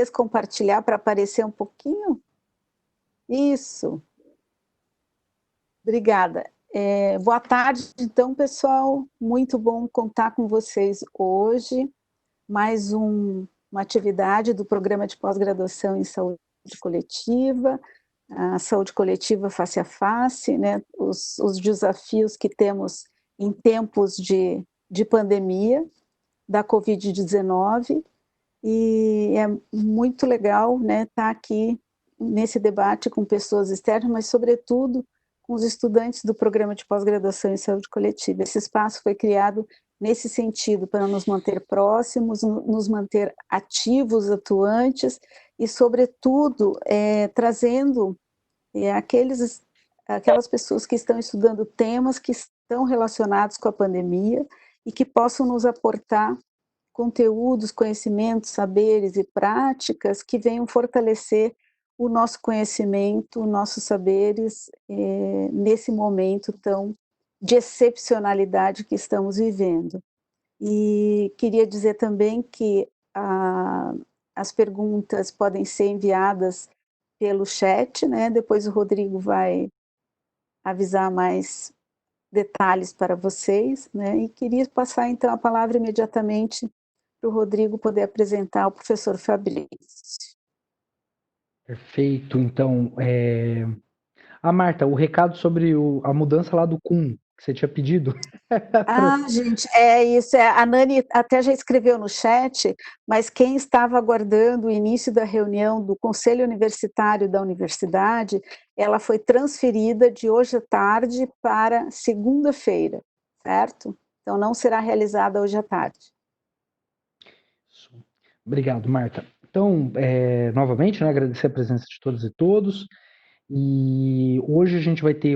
compartilhar para aparecer um pouquinho? Isso. Obrigada. Boa tarde, então, pessoal. Muito bom contar com vocês hoje. Mais uma atividade do Programa de Pós-Graduação em Saúde Coletiva, a saúde coletiva face a face, né? Os desafios que temos em tempos de pandemia da Covid-19, e é muito legal, né, estar aqui nesse debate com pessoas externas, mas sobretudo com os estudantes do Programa de Pós-Graduação em Saúde Coletiva. Esse espaço foi criado nesse sentido, para nos manter próximos, nos manter ativos, atuantes, e sobretudo trazendo aquelas pessoas que estão estudando temas que estão relacionados com a pandemia e que possam nos aportar conteúdos, conhecimentos, saberes e práticas que venham fortalecer o nosso conhecimento, os nossos saberes, nesse momento tão de excepcionalidade que estamos vivendo. E queria dizer também que as perguntas podem ser enviadas pelo chat, né? Depois o Rodrigo vai avisar mais detalhes para vocês, né? E queria passar então a palavra imediatamente para o Rodrigo poder apresentar o professor Fabrício. Perfeito. Então, Marta, o recado sobre a mudança lá do CUM, que você tinha pedido. Gente, isso. A Nani até já escreveu no chat, mas quem estava aguardando o início da reunião do Conselho Universitário da Universidade, ela foi transferida de hoje à tarde para segunda-feira, certo? Então não será realizada hoje à tarde. Obrigado, Marta. Então, novamente, né, agradecer a presença de todas e todos. E hoje a gente vai ter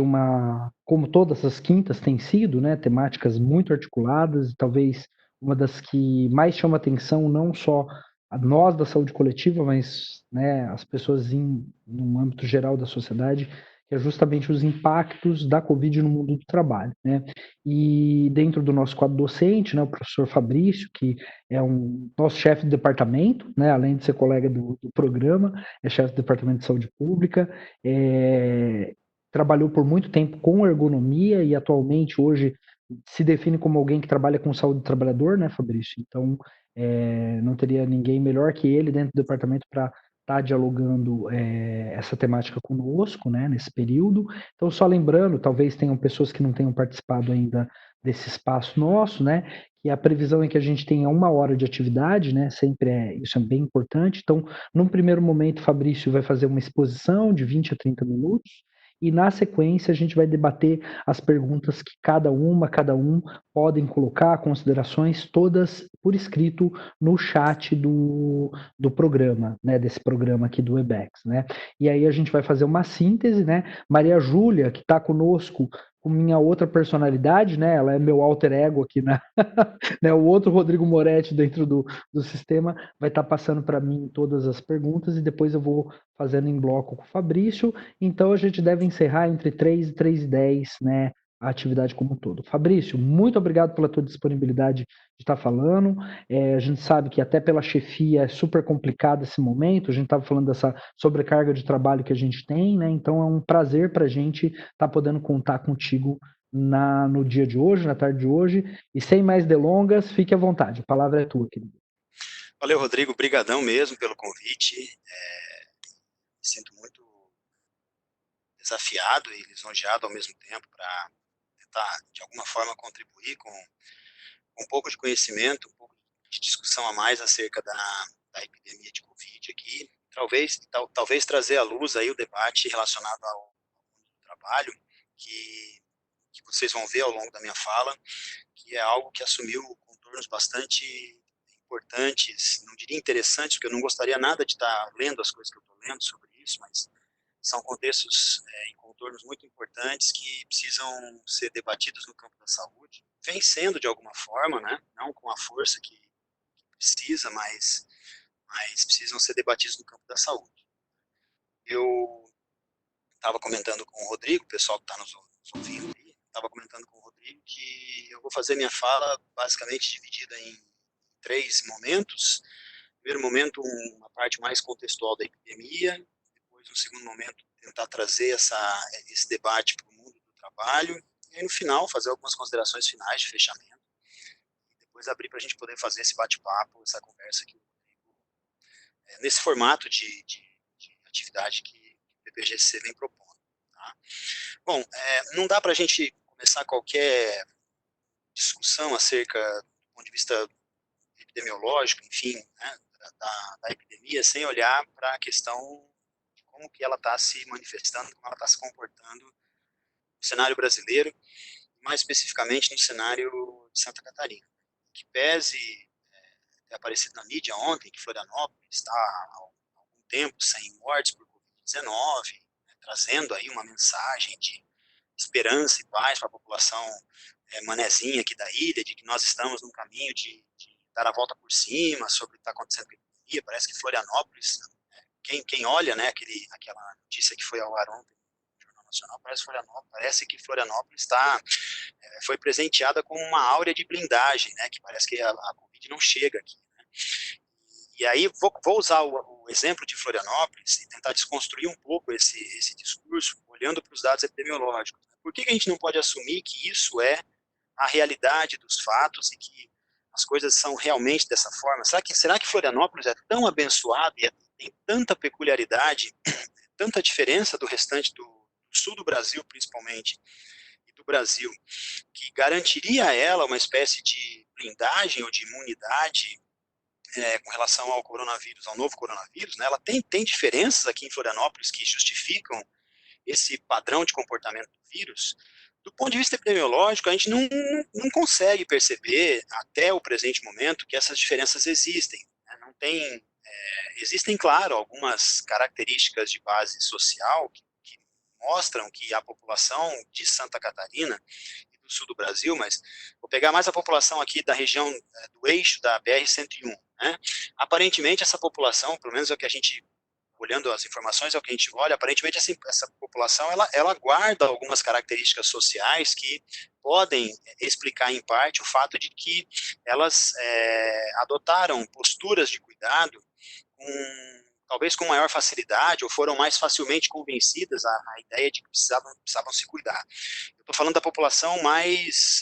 como todas as quintas têm sido, né, temáticas muito articuladas, e talvez uma das que mais chama atenção, não só a nós da saúde coletiva, mas, né, as pessoas no âmbito geral da sociedade, que é justamente os impactos da Covid no mundo do trabalho, né? E dentro do nosso quadro docente, né, o professor Fabrício, que é nosso chefe de departamento, né, além de ser colega do programa, é chefe do departamento de saúde pública, trabalhou por muito tempo com ergonomia e atualmente hoje se define como alguém que trabalha com saúde do trabalhador, né, Fabrício? Então, não teria ninguém melhor que ele dentro do departamento para estar dialogando essa temática conosco, né, nesse período. Então, só lembrando, talvez tenham pessoas que não tenham participado ainda desse espaço nosso, né, que a previsão é que a gente tenha 1 hora de atividade, né, isso é bem importante. Então, num primeiro momento, Fabrício vai fazer uma exposição de 20 a 30 minutos, e na sequência a gente vai debater as perguntas que cada um podem colocar, considerações todas por escrito no chat do programa, né, desse programa aqui do Webex, né? E aí a gente vai fazer uma síntese, né? Maria Júlia, que está conosco com minha outra personalidade, né? Ela é meu alter ego aqui, né? O outro Rodrigo Moretti dentro do sistema vai estar passando para mim todas as perguntas e depois eu vou fazendo em bloco com o Fabrício. Então a gente deve encerrar entre 3 e 3h10, né, a atividade como um todo. Fabrício, muito obrigado pela tua disponibilidade de estar falando. A gente sabe que até pela chefia é super complicado esse momento, a gente estava falando dessa sobrecarga de trabalho que a gente tem, né? Então é um prazer para a gente estar podendo contar contigo no dia de hoje, na tarde de hoje. E sem mais delongas, fique à vontade. A palavra é tua, querido. Valeu, Rodrigo. Brigadão mesmo pelo convite. Me sinto muito desafiado e lisonjeado ao mesmo tempo para tentar, de alguma forma, contribuir com um pouco de conhecimento, um pouco de discussão a mais acerca da epidemia de Covid aqui. Talvez trazer à luz aí o debate relacionado ao trabalho, que vocês vão ver ao longo da minha fala, que é algo que assumiu contornos bastante importantes, não diria interessantes, porque eu não gostaria nada de estar lendo as coisas que eu estou lendo sobre isso, mas são contextos em contornos muito importantes que precisam ser debatidos no campo da saúde. Vem sendo de alguma forma, né? Não com a força que precisa, mas precisam ser debatidos no campo da saúde. Eu estava comentando com o Rodrigo, o pessoal que está nos ouvindo aí, estava comentando com o Rodrigo que eu vou fazer minha fala basicamente dividida em 3 momentos. primeiro momento, uma parte mais contextual da epidemia, depois, no segundo momento, tentar trazer esse debate para o mundo do trabalho, e aí, no final, fazer algumas considerações finais de fechamento, e depois abrir para a gente poder fazer esse bate-papo, essa conversa aqui, nesse formato de atividade que o PPGC vem propondo. Tá? Bom, não dá para a gente começar qualquer discussão acerca do ponto de vista epidemiológico, enfim, né, da epidemia, sem olhar para a questão de como que ela está se manifestando, como ela está se comportando no cenário brasileiro, mais especificamente no cenário de Santa Catarina. Que pese ter aparecido na mídia ontem que Florianópolis está há algum tempo sem mortes por Covid-19, né, trazendo aí uma mensagem de esperança e paz para a população manezinha aqui da ilha, de que nós estamos num caminho de dar a volta por cima sobre o que está acontecendo com a economia. Parece que Florianópolis, quem olha, né, aquela notícia que foi ao ar ontem no Jornal Nacional, parece que Florianópolis foi presenteada com uma áurea de blindagem, né, que parece que a Covid não chega aqui. Né? E aí vou usar o exemplo de Florianópolis e tentar desconstruir um pouco esse discurso, olhando para os dados epidemiológicos. Por que a gente não pode assumir que isso é a realidade dos fatos e que as coisas são realmente dessa forma? Será que Florianópolis é tão abençoado e tem tanta peculiaridade, tanta diferença do restante do sul do Brasil, principalmente, e do Brasil, que garantiria a ela uma espécie de blindagem ou de imunidade com relação ao coronavírus, ao novo coronavírus? Né? Ela tem diferenças aqui em Florianópolis que justificam esse padrão de comportamento do vírus. Do ponto de vista epidemiológico, a gente não consegue perceber, até o presente momento, que essas diferenças existem. Né? Não tem, existem, claro, algumas características de base social que mostram que a população de Santa Catarina e do sul do Brasil, mas vou pegar mais a população aqui da região do eixo da BR-101. Né? Aparentemente, essa população, pelo menos é o que a gente olhando as informações, é o que a gente olha, aparentemente essa população ela guarda algumas características sociais que podem explicar em parte o fato de que elas adotaram posturas de cuidado talvez com maior facilidade ou foram mais facilmente convencidas à ideia de que precisavam se cuidar. Eu estou falando da população mais,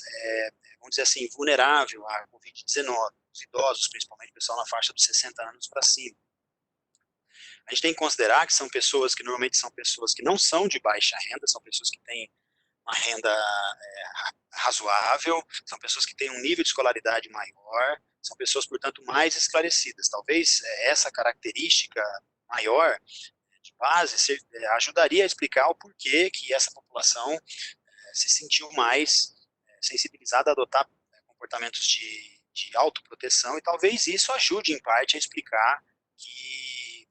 vamos dizer assim, vulnerável à Covid-19, os idosos, principalmente o pessoal na faixa dos 60 anos para cima. A gente tem que considerar que são pessoas que normalmente são pessoas que não são de baixa renda, são pessoas que têm uma renda razoável, são pessoas que têm um nível de escolaridade maior, são pessoas, portanto, mais esclarecidas. Talvez essa característica maior de base ajudaria a explicar o porquê que essa população se sentiu mais sensibilizada a adotar comportamentos de autoproteção, e talvez isso ajude, em parte, a explicar que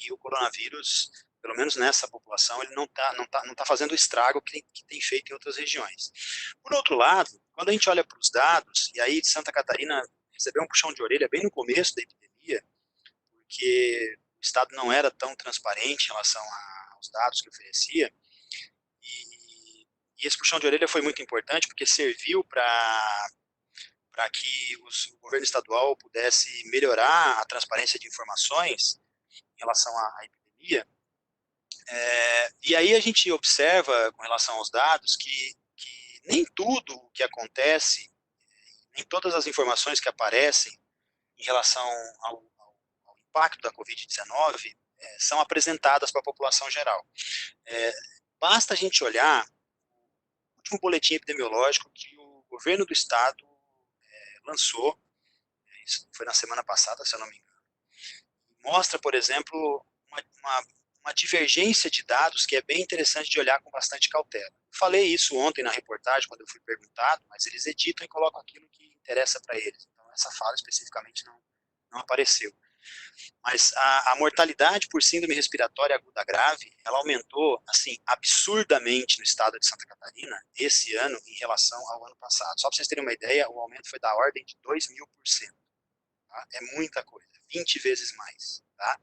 o coronavírus, pelo menos nessa população, ele não tá fazendo o estrago que tem feito em outras regiões. Por outro lado, quando a gente olha para os dados, e aí Santa Catarina recebeu um puxão de orelha bem no começo da epidemia, porque o Estado não era tão transparente em relação aos dados que oferecia, e esse puxão de orelha foi muito importante, porque serviu para que o governo estadual pudesse melhorar a transparência de informações em relação à epidemia. E aí a gente observa, com relação aos dados, que nem tudo o que acontece, nem todas as informações que aparecem em relação ao impacto da Covid-19 são apresentadas para a população geral. Basta a gente olhar o último boletim epidemiológico que o governo do estado lançou, isso foi na semana passada, se eu não me engano, mostra, por exemplo, uma divergência de dados que é bem interessante de olhar com bastante cautela. Falei isso ontem na reportagem, quando eu fui perguntado, mas eles editam e colocam aquilo que interessa para eles. Então, essa fala especificamente não apareceu. Mas a mortalidade por síndrome respiratória aguda grave, ela aumentou, assim, absurdamente no estado de Santa Catarina, esse ano, em relação ao ano passado. Só para vocês terem uma ideia, o aumento foi da ordem de 2.000%. Tá? É muita coisa, 20 vezes mais. Tá?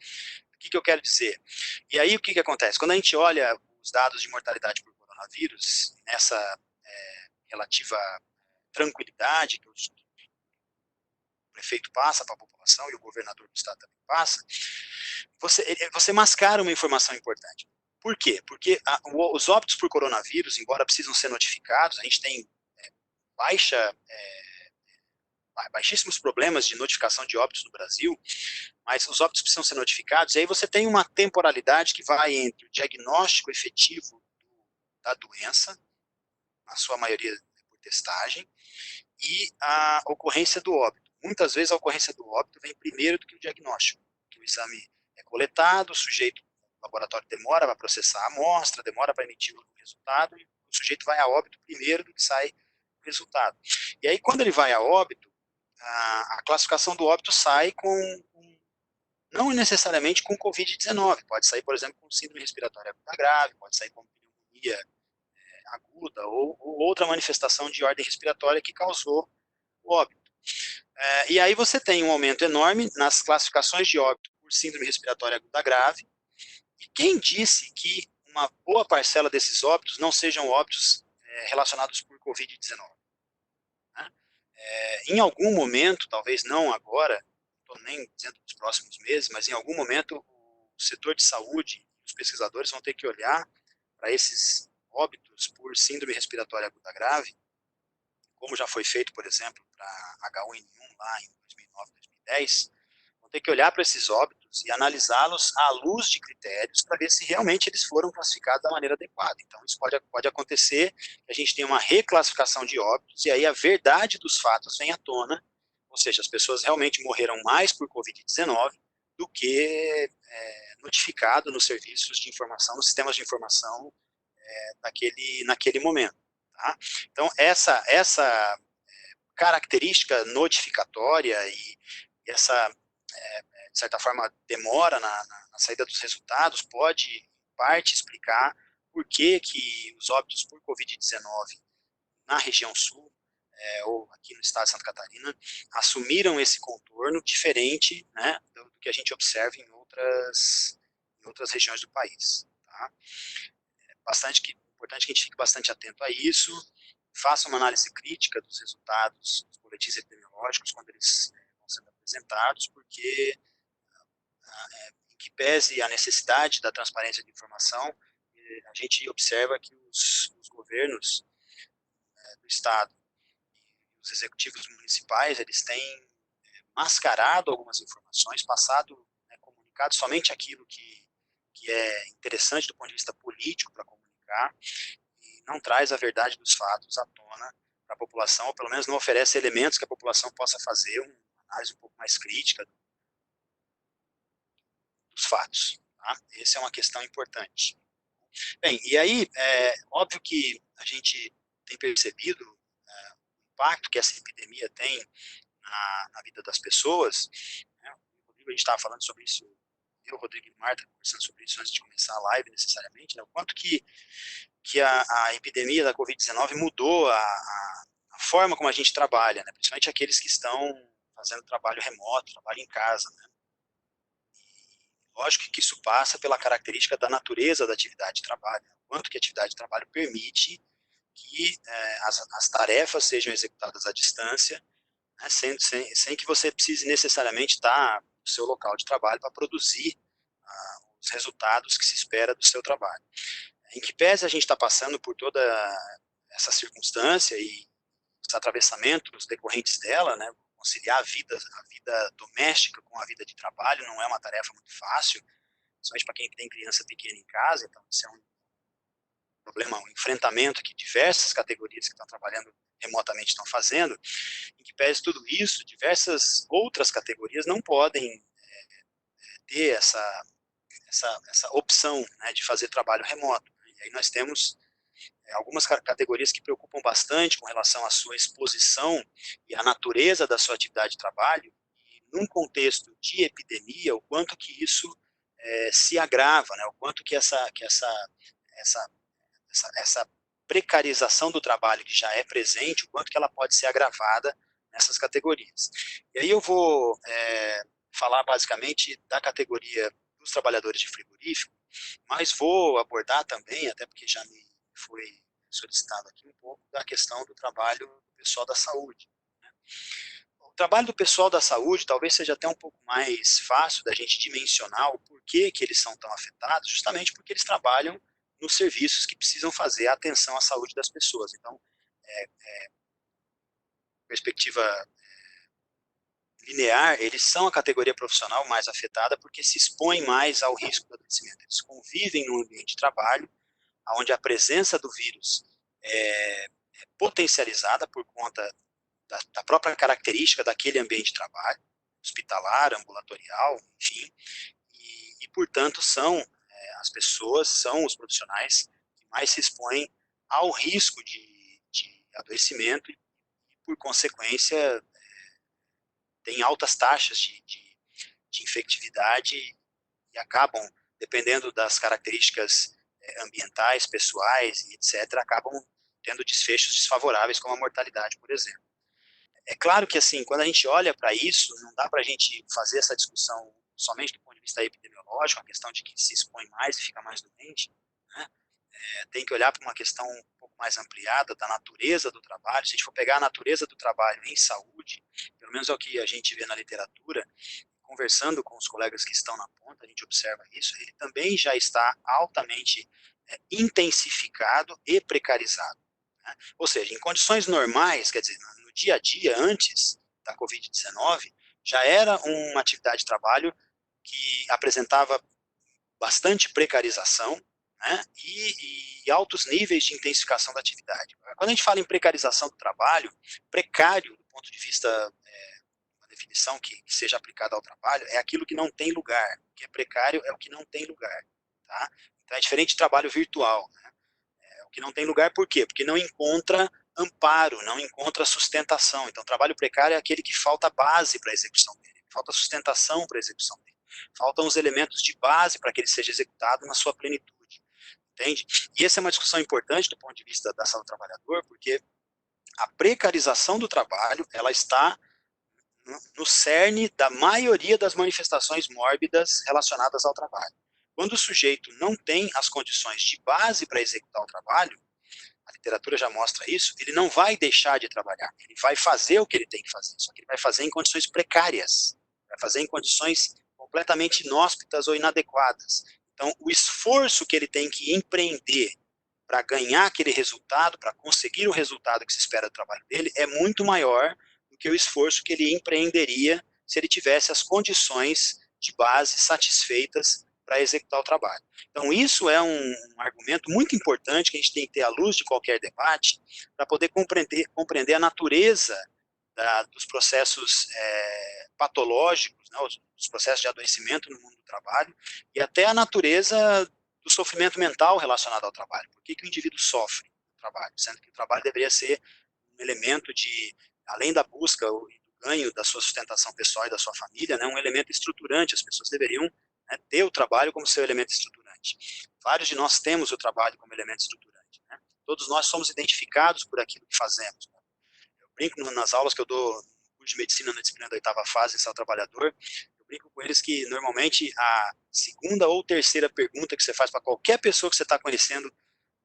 O que eu quero dizer? E aí, o que acontece? Quando a gente olha os dados de mortalidade por coronavírus, nessa relativa tranquilidade que prefeito passa para a população e o governador do estado também passa, você mascara uma informação importante. Por quê? Porque os óbitos por coronavírus, embora precisam ser notificados, a gente tem baixíssimos problemas de notificação de óbitos no Brasil, mas os óbitos precisam ser notificados, e aí você tem uma temporalidade que vai entre o diagnóstico efetivo da doença, na sua maioria por testagem, e a ocorrência do óbito. Muitas vezes a ocorrência do óbito vem primeiro do que o diagnóstico, que o exame é coletado, o sujeito, o laboratório demora para processar a amostra, demora para emitir o resultado, e o sujeito vai a óbito primeiro do que sai o resultado. E aí, quando ele vai a óbito, a classificação do óbito sai não necessariamente com Covid-19, pode sair, por exemplo, com síndrome respiratória aguda grave, pode sair com pneumonia aguda ou outra manifestação de ordem respiratória que causou o óbito. E aí você tem um aumento enorme nas classificações de óbito por síndrome respiratória aguda grave, e quem disse que uma boa parcela desses óbitos não sejam óbitos relacionados por Covid-19? Né? Em algum momento, talvez não agora, não estou nem dizendo nos próximos meses, mas em algum momento o setor de saúde, os pesquisadores vão ter que olhar para esses óbitos por síndrome respiratória aguda grave, como já foi feito, por exemplo, para H1N1 lá em 2009, 2010, vão ter que olhar para esses óbitos e analisá-los à luz de critérios para ver se realmente eles foram classificados da maneira adequada. Então, isso pode acontecer que a gente tenha uma reclassificação de óbitos e aí a verdade dos fatos vem à tona, ou seja, as pessoas realmente morreram mais por Covid-19 do que notificado nos serviços de informação, nos sistemas de informação naquele momento. Tá? Então, essa característica notificatória e essa, de certa forma, demora na saída dos resultados pode, em parte, explicar por que os óbitos por Covid-19 na região sul, ou aqui no estado de Santa Catarina, assumiram esse contorno diferente, né, do que a gente observa em outras regiões do país. Tá? Importante que a gente fique bastante atento a isso, faça uma análise crítica dos resultados dos boletins epidemiológicos quando eles vão sendo apresentados, porque, em que pese a necessidade da transparência de informação, a gente observa que os governos do Estado e os executivos municipais, eles têm mascarado algumas informações, passado, comunicado somente aquilo que é interessante do ponto de vista político para comunicar, e não traz a verdade dos fatos à tona para a população, ou pelo menos não oferece elementos que a população possa fazer uma análise um pouco mais crítica dos fatos. Tá? Essa é uma questão importante. Bem, e aí, óbvio que a gente tem percebido o impacto que essa epidemia tem na vida das pessoas. Né? O Rodrigo, a gente estava falando sobre isso, eu, Rodrigo e Marta, conversando sobre isso antes de começar a live, necessariamente, né? O quanto que a epidemia da Covid-19 mudou a forma como a gente trabalha, né? Principalmente aqueles que estão fazendo trabalho remoto, trabalho em casa. Né? E, lógico que isso passa pela característica da natureza da atividade de trabalho, né? O quanto que a atividade de trabalho permite que as tarefas sejam executadas à distância, né? sem que você precise necessariamente estar no seu local de trabalho para produzir os resultados que se espera do seu trabalho. Em que pese a gente está passando por toda essa circunstância e os atravessamentos decorrentes dela, né, conciliar a vida doméstica com a vida de trabalho não é uma tarefa muito fácil, principalmente para quem tem criança pequena em casa, então isso é um problema, um enfrentamento que diversas categorias que estão trabalhando remotamente estão fazendo, em que pese tudo isso, diversas outras categorias não podem ter essa opção, né, de fazer trabalho remoto. E aí nós temos algumas categorias que preocupam bastante com relação à sua exposição e à natureza da sua atividade de trabalho, e num contexto de epidemia, o quanto que isso se agrava, né, o quanto que essa precarização do trabalho que já é presente, o quanto que ela pode ser agravada nessas categorias. E aí eu vou falar basicamente da categoria dos trabalhadores de frigorífico, mas vou abordar também, até porque já me foi solicitado aqui um pouco, da questão do trabalho do pessoal da saúde. Né? O trabalho do pessoal da saúde talvez seja até um pouco mais fácil da gente dimensionar o porquê que eles são tão afetados, justamente porque eles trabalham nos serviços que precisam fazer a atenção à saúde das pessoas. Então, perspectiva linear, eles são a categoria profissional mais afetada porque se expõem mais ao risco do adoecimento. Eles convivem no ambiente de trabalho, onde a presença do vírus é potencializada por conta da própria característica daquele ambiente de trabalho, hospitalar, ambulatorial, enfim, portanto, as pessoas, são os profissionais que mais se expõem ao risco de adoecimento e, por consequência, têm altas taxas de infectividade e acabam, dependendo das características ambientais, pessoais e etc., acabam tendo desfechos desfavoráveis, como a mortalidade, por exemplo. É claro que, assim, quando a gente olha para isso, não dá para a gente fazer essa discussão somente do ponto de vista epidemiológico, a questão de que se expõe mais e fica mais doente, né? Tem que olhar para uma questão um pouco mais ampliada da natureza do trabalho. Se a gente for pegar a natureza do trabalho em saúde, pelo menos é o que a gente vê na literatura, conversando com os colegas que estão na ponta, a gente observa isso, ele também já está altamente intensificado e precarizado, né? Ou seja, em condições normais, quer dizer, no dia a dia, antes da Covid-19, já era uma atividade de trabalho que apresentava bastante precarização, né, e altos níveis de intensificação da atividade. Quando a gente fala em precarização do trabalho, precário, do ponto de vista, uma definição que seja aplicada ao trabalho, é aquilo que não tem lugar. O que é precário é o que não tem lugar. Tá? Então é diferente de trabalho virtual. Né? O que não tem lugar, por quê? Porque não encontra amparo, não encontra sustentação. Então, trabalho precário é aquele que falta base para a execução dele, falta sustentação para a execução dele, faltam os elementos de base para que ele seja executado na sua plenitude, entende? E essa é uma discussão importante do ponto de vista da saúde do trabalhador, porque a precarização do trabalho, ela está no cerne da maioria das manifestações mórbidas relacionadas ao trabalho. Quando o sujeito não tem as condições de base para executar o trabalho, a literatura já mostra isso, ele não vai deixar de trabalhar, ele vai fazer o que ele tem que fazer, só que ele vai fazer em condições precárias, vai fazer em condições completamente inóspitas ou inadequadas. Então, o esforço que ele tem que empreender para ganhar aquele resultado, para conseguir o resultado que se espera do trabalho dele, é muito maior do que o esforço que ele empreenderia se ele tivesse as condições de base satisfeitas para executar o trabalho. Então, isso é um argumento muito importante que a gente tem que ter à luz de qualquer debate para poder compreender a natureza dos processos patológicos, né, os processos de adoecimento no mundo do trabalho e até a natureza do sofrimento mental relacionado ao trabalho. Por que o indivíduo sofre no trabalho? Sendo que o trabalho deveria ser um elemento de, além da busca e do ganho da sua sustentação pessoal e da sua família, né, um elemento estruturante. As pessoas deveriam, né, ter o trabalho como seu elemento estruturante. Vários de nós temos o trabalho como elemento estruturante. Né? Todos nós somos identificados por aquilo que fazemos. Né? Eu brinco nas aulas que eu dou no curso de medicina na disciplina da 8ª fase em Saúde do Trabalhador, eu brinco com eles que normalmente a segunda ou terceira pergunta que você faz para qualquer pessoa que você está conhecendo,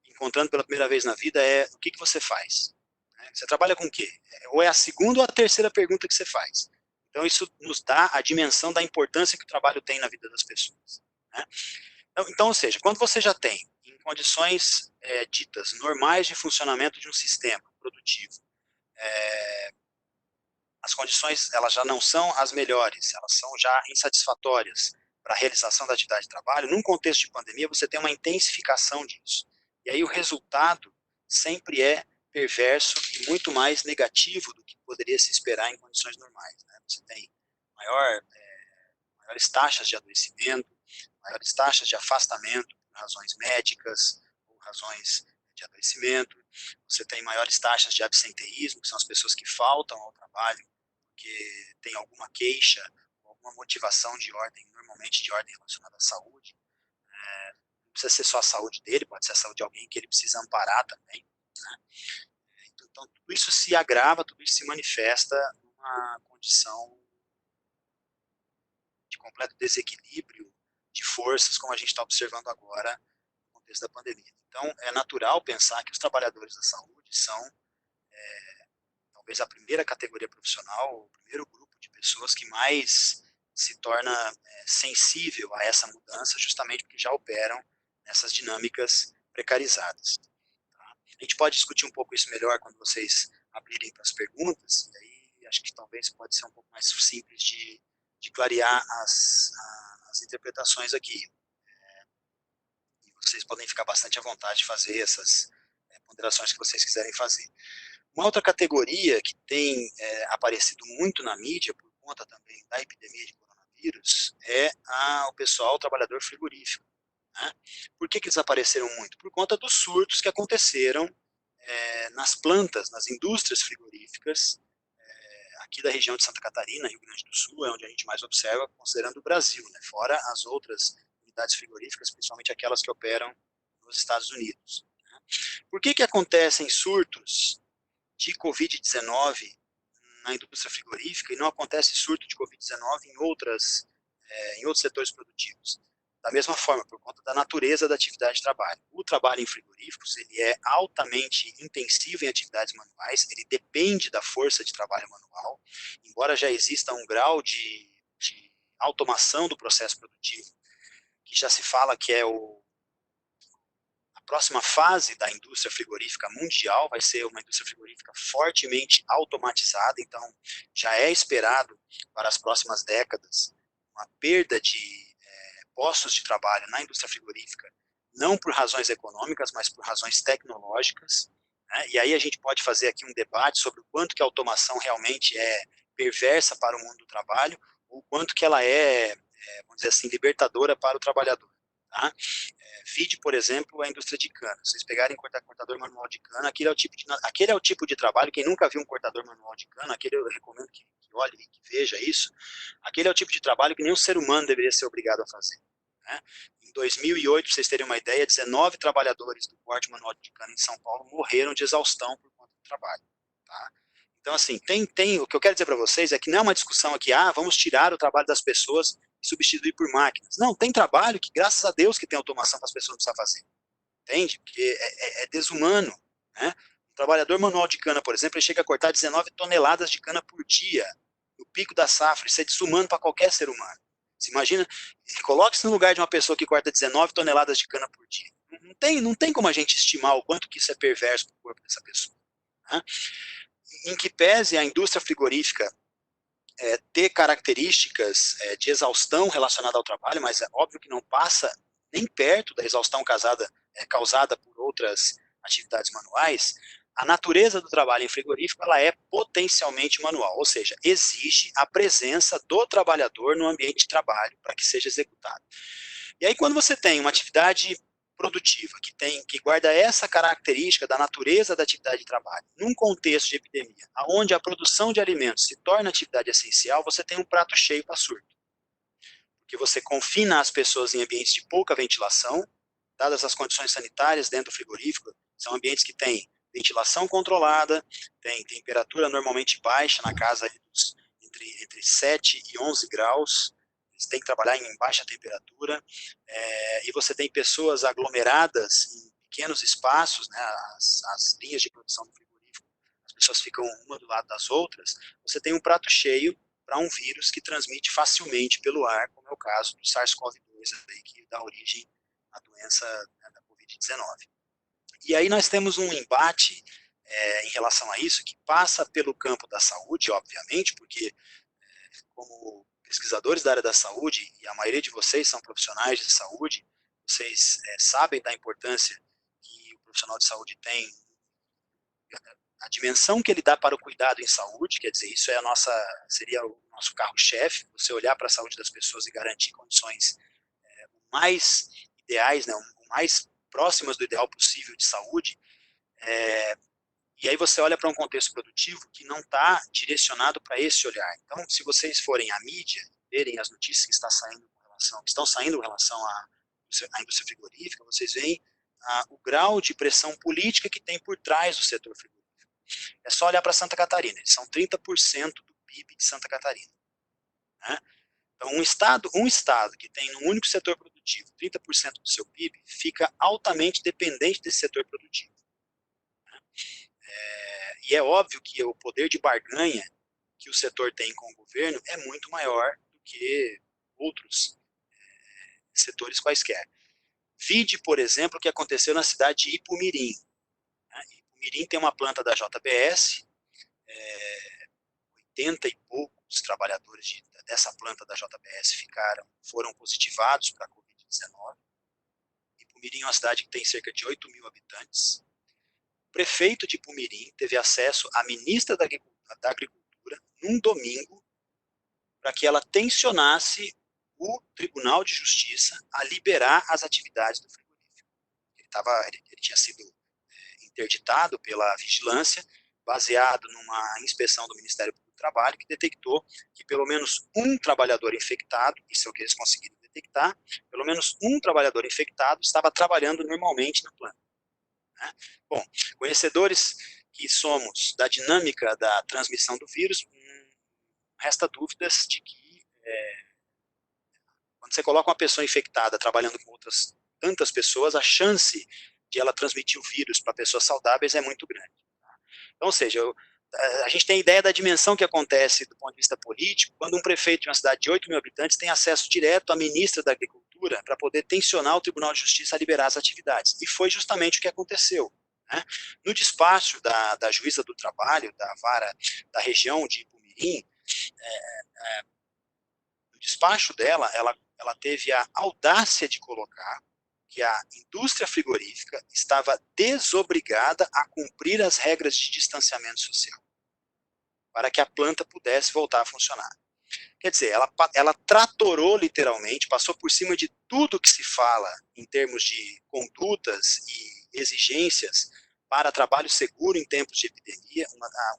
encontrando pela primeira vez na vida, é: o que você faz? Você trabalha com o quê? Ou é a segunda ou a terceira pergunta que você faz. Então isso nos dá a dimensão da importância que o trabalho tem na vida das pessoas. Né? Então, ou seja, quando você já tem, em condições ditas normais de funcionamento de um sistema produtivo, as condições elas já não são as melhores, elas são já insatisfatórias para a realização da atividade de trabalho. Num contexto de pandemia, você tem uma intensificação disso. E aí o resultado sempre é perverso e muito mais negativo do que poderia se esperar em condições normais. Né? Você tem maiores taxas de adoecimento, maiores taxas de afastamento por razões médicas ou razões de adoecimento. Você tem maiores taxas de absenteísmo, que são as pessoas que faltam ao trabalho porque tem alguma queixa, alguma motivação de ordem, normalmente de ordem relacionada à saúde. Não precisa ser só a saúde dele, pode ser a saúde de alguém que ele precisa amparar também. Né? Então, tudo isso se agrava, tudo isso se manifesta numa condição de completo desequilíbrio de forças, como a gente está observando agora no contexto da pandemia. Então, é natural pensar que os trabalhadores da saúde são talvez a primeira categoria profissional, o primeiro grupo de pessoas que mais se torna sensível a essa mudança, justamente porque já operam nessas dinâmicas precarizadas. Tá? A gente pode discutir um pouco isso melhor quando vocês abrirem para as perguntas, e aí acho que talvez pode ser um pouco mais simples de clarear as interpretações aqui. E vocês podem ficar bastante à vontade de fazer essas ponderações que vocês quiserem fazer. Uma outra categoria que tem aparecido muito na mídia, por conta também da epidemia de coronavírus, é o pessoal, o trabalhador frigorífico. Né? Por que eles apareceram muito? Por conta dos surtos que aconteceram nas plantas, nas indústrias frigoríficas, aqui da região de Santa Catarina, Rio Grande do Sul, é onde a gente mais observa, considerando o Brasil, né? Fora as outras unidades frigoríficas, principalmente aquelas que operam nos Estados Unidos. Né? Por que acontecem surtos de Covid-19 na indústria frigorífica e não acontece surto de Covid-19 em outros setores produtivos? Da mesma forma, por conta da natureza da atividade de trabalho. O trabalho em frigoríficos, ele é altamente intensivo em atividades manuais, ele depende da força de trabalho manual, embora já exista um grau de automação do processo produtivo, que já se fala que é a próxima fase da indústria frigorífica mundial vai ser uma indústria frigorífica fortemente automatizada, então já é esperado para as próximas décadas uma perda de postos de trabalho na indústria frigorífica, não por razões econômicas, mas por razões tecnológicas. Né? E aí a gente pode fazer aqui um debate sobre o quanto que a automação realmente é perversa para o mundo do trabalho, ou o quanto que ela vamos dizer assim, libertadora para o trabalhador. Tá? Vide, por exemplo, a indústria de cana. Vocês pegarem cortador manual de cana, aquele é o tipo de trabalho, quem nunca viu um cortador manual de cana, aquele eu recomendo que olhe e que veja isso, aquele é o tipo de trabalho que nenhum ser humano deveria ser obrigado a fazer. Né? Em 2008, para vocês terem uma ideia, 19 trabalhadores do corte manual de cana em São Paulo morreram de exaustão por conta do trabalho. Tá? Então, assim, o que eu quero dizer para vocês é que não é uma discussão aqui, vamos tirar o trabalho das pessoas e substituir por máquinas. Não, tem trabalho que, graças a Deus, que tem automação para as pessoas não precisar fazer. Entende? Porque é desumano. Né? Um trabalhador manual de cana, por exemplo, ele chega a cortar 19 toneladas de cana por dia, no pico da safra. Isso é desumano para qualquer ser humano. Você imagina, coloque-se no lugar de uma pessoa que corta 19 toneladas de cana por dia. Não tem como a gente estimar o quanto que isso é perverso para o corpo dessa pessoa. Né? Em que pese a indústria frigorífica ter características de exaustão relacionada ao trabalho, mas é óbvio que não passa nem perto da exaustão causada por outras atividades manuais. A natureza do trabalho em frigorífico ela é potencialmente manual, ou seja, exige a presença do trabalhador no ambiente de trabalho para que seja executado. E aí, quando você tem uma atividade produtiva que guarda essa característica da natureza da atividade de trabalho, num contexto de epidemia, onde a produção de alimentos se torna atividade essencial, você tem um prato cheio para surto. Porque você confina as pessoas em ambientes de pouca ventilação, dadas as condições sanitárias dentro do frigorífico, são ambientes que têm ventilação controlada, tem temperatura normalmente baixa, na casa entre 7 e 11 graus, eles têm que trabalhar em baixa temperatura, e você tem pessoas aglomeradas em pequenos espaços, né, as linhas de produção do frigorífico, as pessoas ficam uma do lado das outras, você tem um prato cheio para um vírus que transmite facilmente pelo ar, como é o caso do SARS-CoV-2, que dá origem à doença, né, da Covid-19. E aí nós temos um embate em relação a isso, que passa pelo campo da saúde, obviamente, porque como pesquisadores da área da saúde, e a maioria de vocês são profissionais de saúde, vocês sabem da importância que o profissional de saúde tem, a dimensão que ele dá para o cuidado em saúde, quer dizer, isso seria o nosso carro-chefe, você olhar para a saúde das pessoas e garantir condições mais ideais, né, o mais próximas do ideal possível de saúde, e aí você olha para um contexto produtivo que não está direcionado para esse olhar. Então, se vocês forem à mídia, verem as notícias que estão saindo com relação à indústria frigorífica, vocês veem o grau de pressão política que tem por trás do setor frigorífico. É só olhar para Santa Catarina, eles são 30% do PIB de Santa Catarina. Né? Então, um estado que tem um único setor produtivo 30% do seu PIB fica altamente dependente desse setor produtivo. E é óbvio que o poder de barganha que o setor tem com o governo é muito maior do que outros setores quaisquer. Vide, por exemplo, o que aconteceu na cidade de Ipumirim. Né? Ipumirim tem uma planta da JBS, 80 e poucos trabalhadores dessa planta da JBS foram positivados para a Covid-19. Ipumirim é uma cidade que tem cerca de 8 mil habitantes. O prefeito de Ipumirim teve acesso à ministra da Agricultura num domingo para que ela tensionasse o Tribunal de Justiça a liberar as atividades do frigorífico. Ele tinha sido interditado pela vigilância, baseado numa inspeção do Ministério Público do Trabalho, que detectou que pelo menos um trabalhador infectado, isso é o que eles conseguiram detectar, pelo menos um trabalhador infectado estava trabalhando normalmente na planta. Né? Bom, conhecedores que somos da dinâmica da transmissão do vírus, resta dúvidas de que quando você coloca uma pessoa infectada trabalhando com outras tantas pessoas, a chance de ela transmitir o vírus para pessoas saudáveis é muito grande. Então, ou seja, a gente tem ideia da dimensão que acontece do ponto de vista político, quando um prefeito de uma cidade de 8 mil habitantes tem acesso direto à ministra da Agricultura para poder tensionar o Tribunal de Justiça a liberar as atividades. E foi justamente o que aconteceu. Né? No despacho da juíza do trabalho, da vara da região de Ipumirim, no despacho dela, ela teve a audácia de colocar que a indústria frigorífica estava desobrigada a cumprir as regras de distanciamento social para que a planta pudesse voltar a funcionar. Quer dizer, ela tratorou literalmente, passou por cima de tudo que se fala em termos de condutas e exigências para trabalho seguro em tempos de epidemia.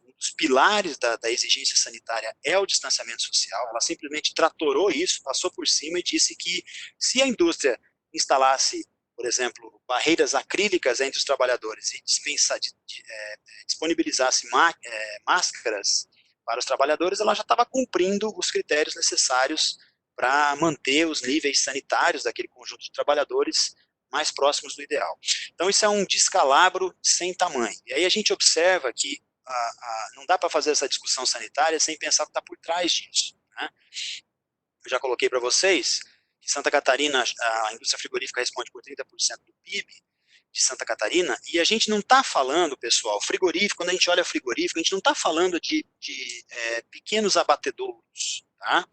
Um dos pilares da exigência sanitária é o distanciamento social. Ela simplesmente tratorou isso, passou por cima e disse que se a indústria instalasse, por exemplo, barreiras acrílicas entre os trabalhadores e disponibilizasse máscaras para os trabalhadores, ela já estava cumprindo os critérios necessários para manter os níveis sanitários daquele conjunto de trabalhadores mais próximos do ideal. Então, isso é um descalabro sem tamanho. E aí a gente observa que não dá para fazer essa discussão sanitária sem pensar o que está por trás disso. Né? Eu já coloquei para vocês que Santa Catarina, a indústria frigorífica responde por 30% do PIB de Santa Catarina, e a gente não está falando, pessoal, frigorífico, quando a gente olha frigorífico, a gente não está falando de pequenos abatedouros, tá?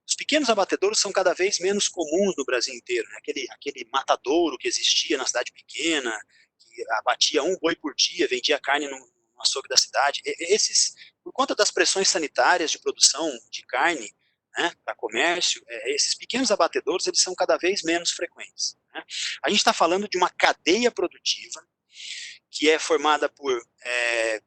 Os pequenos abatedouros são cada vez menos comuns no Brasil inteiro, né? Aquele matadouro que existia na cidade pequena, que abatia um boi por dia, vendia carne no açougue da cidade, esses, por conta das pressões sanitárias de produção de carne, né, para comércio, esses pequenos abatedouros eles são cada vez menos frequentes. Né? A gente está falando de uma cadeia produtiva que é formada por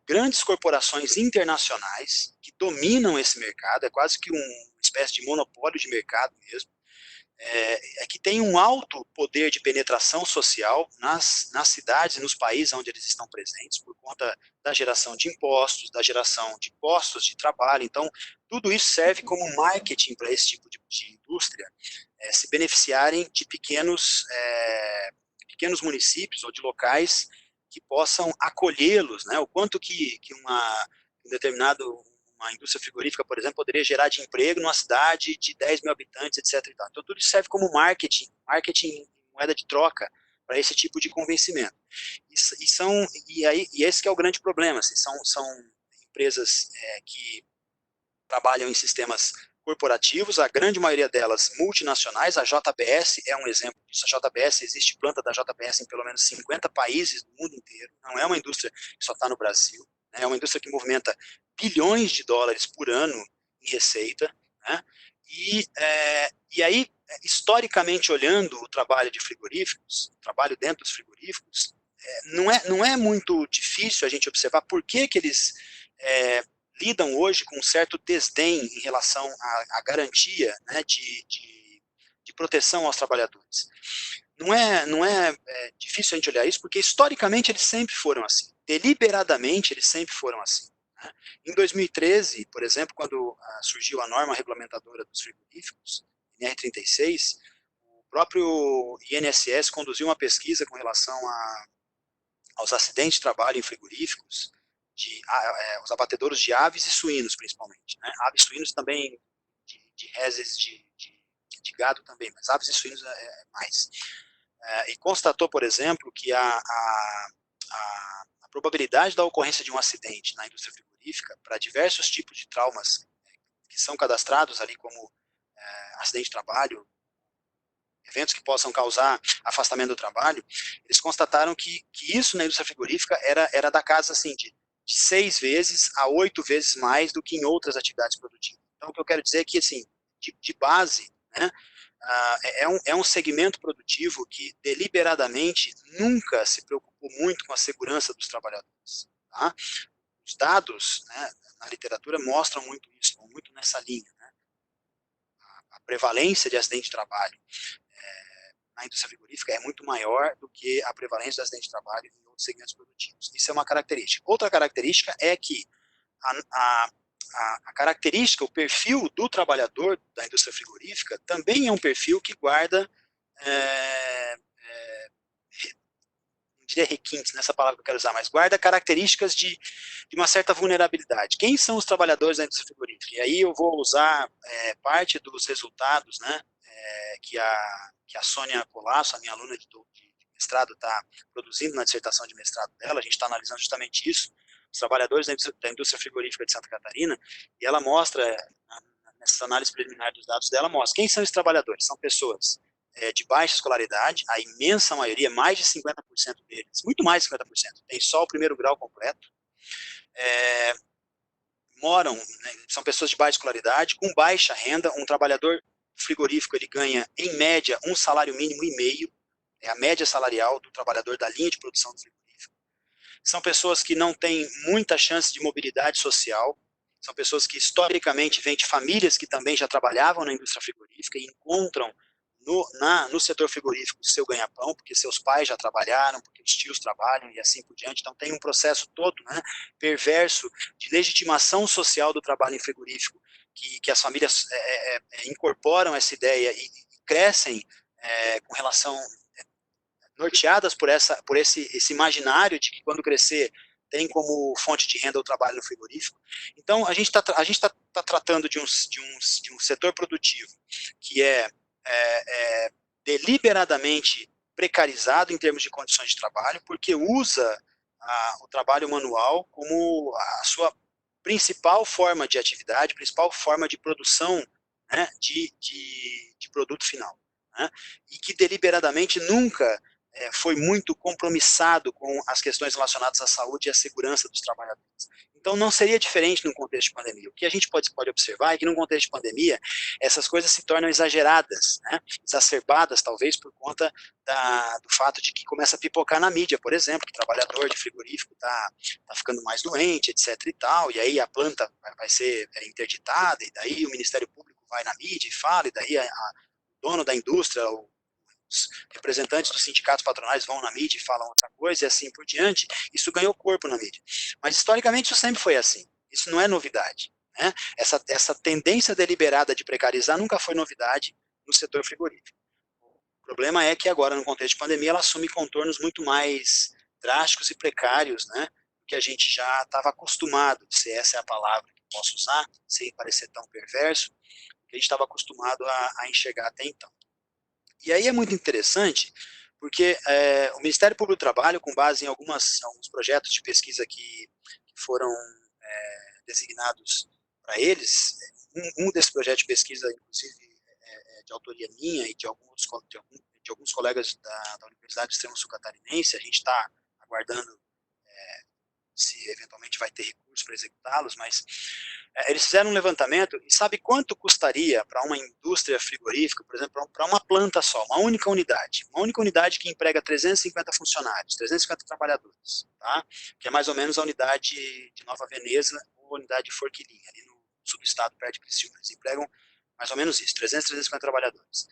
grandes corporações internacionais que dominam esse mercado, é quase que uma espécie de monopólio de mercado mesmo, que tem um alto poder de penetração social nas cidades e nos países onde eles estão presentes, por conta da geração de impostos, da geração de postos de trabalho. Então, tudo isso serve como marketing para esse tipo de indústria se beneficiarem de pequenos municípios ou de locais que possam acolhê-los, né? O quanto que uma indústria frigorífica, por exemplo, poderia gerar de emprego numa cidade de 10 mil habitantes, etc. E tal. Então, tudo isso serve como marketing moeda de troca para esse tipo de convencimento. E esse que é o grande problema. Assim, são empresas que trabalham em sistemas corporativos, a grande maioria delas multinacionais. A JBS é um exemplo disso. A JBS, existe planta da JBS em pelo menos 50 países do mundo inteiro. Não é uma indústria que só está no Brasil. É uma indústria que movimenta bilhões de dólares por ano em receita, né? E aí, historicamente olhando o trabalho de frigoríficos, o trabalho dentro dos frigoríficos, não é muito difícil a gente observar por que eles lidam hoje com um certo desdém em relação à garantia, né, de proteção aos trabalhadores. Não é difícil a gente olhar isso, porque historicamente eles sempre foram assim, deliberadamente eles sempre foram assim. Né? Em 2013, por exemplo, quando surgiu a norma regulamentadora dos frigoríficos, NR36, o próprio INSS conduziu uma pesquisa com relação aos acidentes de trabalho em frigoríficos os abatedouros de aves e suínos, principalmente, né? Aves e suínos também, de reses de gado também, mas aves e suínos é mais. E constatou, por exemplo, que a probabilidade da ocorrência de um acidente na indústria frigorífica para diversos tipos de traumas que são cadastrados ali como acidente de trabalho, eventos que possam causar afastamento do trabalho, eles constataram que isso na indústria frigorífica era da casa assim, de 6 vezes a 8 vezes mais do que em outras atividades produtivas. Então, o que eu quero dizer é que, assim, de base, né, é um segmento produtivo que deliberadamente nunca se preocupou muito com a segurança dos trabalhadores. Tá? Os dados, né, na literatura mostram muito isso, muito nessa linha. Né? A prevalência de acidente de trabalho na indústria frigorífica é muito maior do que a prevalência de acidente de trabalho em outros segmentos produtivos. Isso é uma característica. Outra característica é que a característica, o perfil do trabalhador da indústria frigorífica também é um perfil que guarda, não diria requintes, nessa palavra que eu quero usar, mas guarda características de uma certa vulnerabilidade. Quem são os trabalhadores da indústria frigorífica? E aí eu vou usar parte dos resultados, né, que a Sônia Colasso, a minha aluna de mestrado, está produzindo na dissertação de mestrado dela. A gente está analisando justamente isso, os trabalhadores da indústria frigorífica de Santa Catarina, e ela mostra, nessa análise preliminar dos dados dela, mostra quem são esses trabalhadores. São pessoas de baixa escolaridade, a imensa maioria, mais de 50% deles, muito mais de 50%, tem só o primeiro grau completo, moram, né, são pessoas de baixa escolaridade, com baixa renda. Um trabalhador frigorífico, ele ganha, em média, um salário mínimo e meio, é a média salarial do trabalhador da linha de produção do frigorífico. São pessoas que não têm muita chance de mobilidade social, são pessoas que historicamente vêm de famílias que também já trabalhavam na indústria frigorífica e encontram no setor frigorífico o seu ganha-pão, porque seus pais já trabalharam, porque os tios trabalham e assim por diante. Então tem um processo todo, né, perverso de legitimação social do trabalho em frigorífico, que as famílias incorporam essa ideia e crescem com relação, norteadas por esse imaginário de que quando crescer tem como fonte de renda o trabalho no frigorífico. Então a gente está tratando de um setor produtivo que é deliberadamente precarizado em termos de condições de trabalho, porque usa o trabalho manual como a sua principal forma de atividade, principal forma de produção, né, de produto final. Né, e que deliberadamente nunca foi muito compromissado com as questões relacionadas à saúde e à segurança dos trabalhadores. Então não seria diferente num contexto de pandemia. O que a gente pode observar é que num contexto de pandemia essas coisas se tornam exageradas, né? Exacerbadas talvez por conta do fato de que começa a pipocar na mídia, por exemplo, que o trabalhador de frigorífico está ficando mais doente, etc. e tal, e aí a planta vai ser interditada, e daí o Ministério Público vai na mídia e fala, e daí o dono da indústria, os representantes dos sindicatos patronais vão na mídia e falam outra coisa, e assim por diante. Isso ganhou corpo na mídia. Mas historicamente isso sempre foi assim. Isso não é novidade. Né? Essa tendência deliberada de precarizar nunca foi novidade no setor frigorífico. O problema é que agora, no contexto de pandemia, ela assume contornos muito mais drásticos e precários, né, que a gente já estava acostumado, se essa é a palavra que posso usar, sem parecer tão perverso, que a gente estava acostumado a enxergar até então. E aí é muito interessante, porque o Ministério Público do Trabalho, com base em alguns projetos de pesquisa que foram designados para eles, um desses projetos de pesquisa, inclusive, de autoria minha e de alguns colegas da Universidade do Extremo Sul Catarinense, a gente está aguardando se eventualmente vai ter recursos para executá-los, mas eles fizeram um levantamento e sabe quanto custaria para uma indústria frigorífica, por exemplo, para uma planta só, uma única unidade que emprega 350 funcionários, 350 trabalhadores, tá? Que é mais ou menos a unidade de Nova Veneza ou a unidade de Forquilinha, ali no sul do estado, perto de Criciúma. Eles empregam mais ou menos isso, 350 trabalhadores.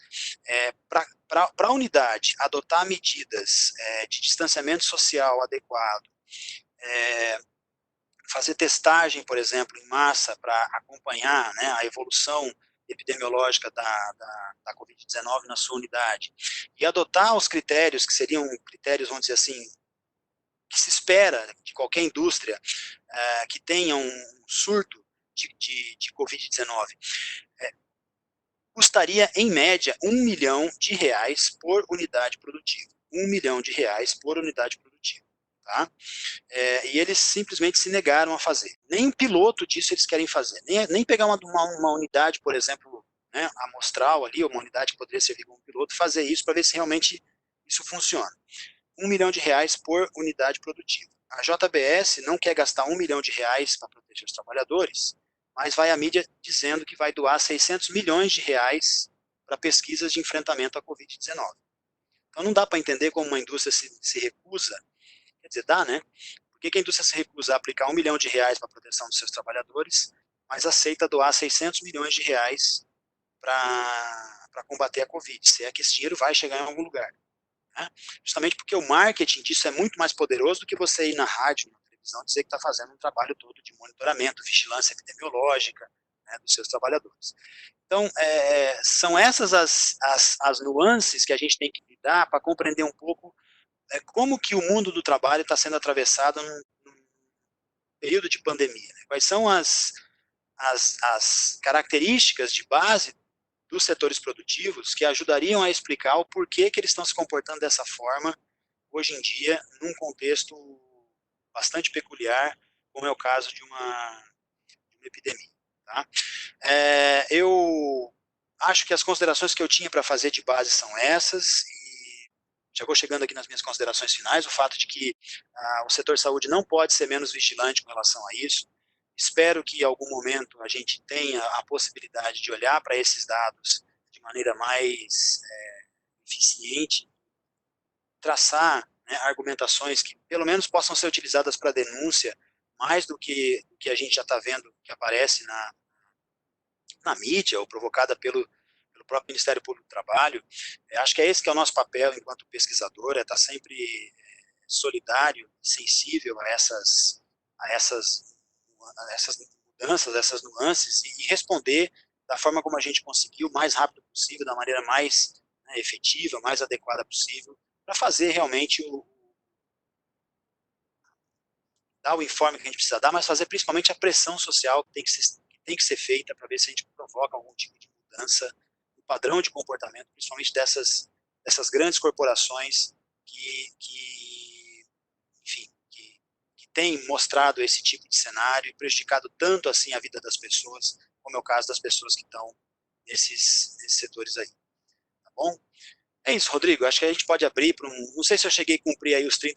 Para a unidade adotar medidas de distanciamento social adequado, fazer testagem, por exemplo, em massa para acompanhar, né, a evolução epidemiológica da Covid-19 na sua unidade, e adotar os critérios que seriam critérios, vamos dizer assim, que se espera de qualquer indústria que tenha um surto de Covid-19, custaria, em média, R$ 1 milhão por unidade produtiva. R$ 1 milhão por unidade produtiva. Tá? E eles simplesmente se negaram a fazer. Nem um piloto disso eles querem fazer. Nem pegar uma unidade, por exemplo, né, amostral ali, uma unidade que poderia servir como piloto, fazer isso para ver se realmente isso funciona. R$ 1 milhão por unidade produtiva. A JBS não quer gastar R$ 1 milhão para proteger os trabalhadores, mas vai à mídia dizendo que vai doar R$ 600 milhões para pesquisas de enfrentamento à Covid-19. Então não dá para entender como uma indústria se recusa, quer dizer, dá, né? Por que a indústria se recusa a aplicar R$ 1 milhão para a proteção dos seus trabalhadores, mas aceita doar R$ 600 milhões para combater a Covid, se é que esse dinheiro vai chegar em algum lugar. Né? Justamente porque o marketing disso é muito mais poderoso do que você ir na rádio, na televisão, dizer que está fazendo um trabalho todo de monitoramento, vigilância epidemiológica, né, dos seus trabalhadores. Então, são essas as nuances que a gente tem que lidar para compreender um pouco como que o mundo do trabalho está sendo atravessado num período de pandemia. Né? Quais são as características de base dos setores produtivos que ajudariam a explicar o porquê que eles estão se comportando dessa forma hoje em dia, num contexto bastante peculiar, como é o caso de uma epidemia. Tá? Eu acho que as considerações que eu tinha para fazer de base são essas, e já vou chegando aqui nas minhas considerações finais, o fato de que o setor saúde não pode ser menos vigilante com relação a isso. Espero que em algum momento a gente tenha a possibilidade de olhar para esses dados de maneira mais eficiente, traçar, né, argumentações que pelo menos possam ser utilizadas para denúncia, mais do que a gente já está vendo que aparece na mídia ou provocada pelo próprio Ministério Público do Trabalho. Acho que esse que é o nosso papel enquanto pesquisador, estar sempre solidário, sensível a essas mudanças, essas nuances, e responder da forma como a gente conseguiu, o mais rápido possível, da maneira mais efetiva, mais adequada possível, para fazer realmente dar o informe que a gente precisa dar, mas fazer principalmente a pressão social que tem que ser feita para ver se a gente provoca algum tipo de mudança no padrão de comportamento, principalmente dessas grandes corporações que têm mostrado esse tipo de cenário e prejudicado tanto assim a vida das pessoas, como é o caso das pessoas que estão nesses setores aí. Tá bom? É isso, Rodrigo. Acho que a gente pode abrir para não sei se eu cheguei a cumprir aí os 30